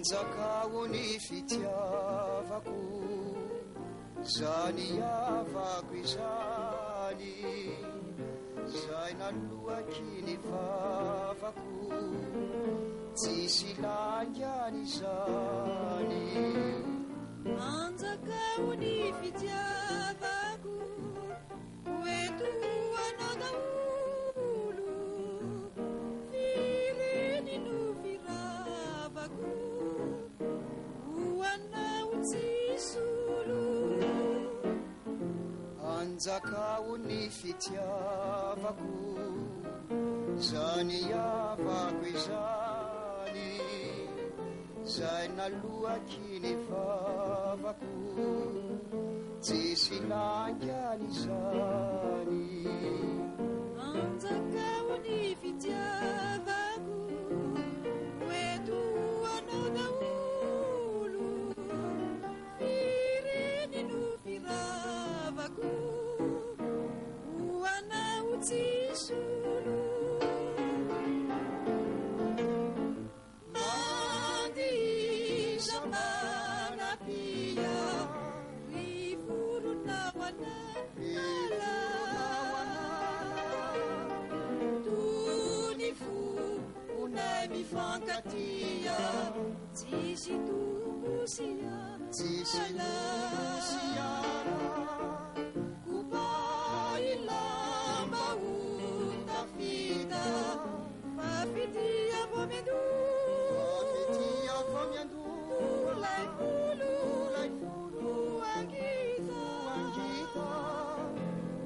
anjakao ny fitiavako zany avako izany zay naloaky ny vavako tsisy langany izany anjakao ny fitiavako oeto anao daolo fireny no firavako hoanao tsisolo anjakao ny fitiavako zany avako izany zay naloaky ny vavako tsisy langany izany anjakao ny fitiavako oeto anao daolo fireny no firavako hoanao tsisolo fankatia tsisy tumbusia kupai lamba utafita fafitia vomendu ulai fulu angita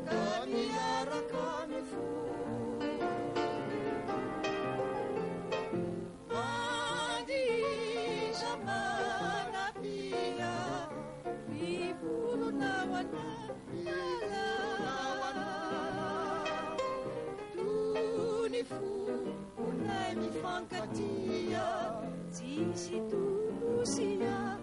kamiara kamifu fankatia tsisy tumbusia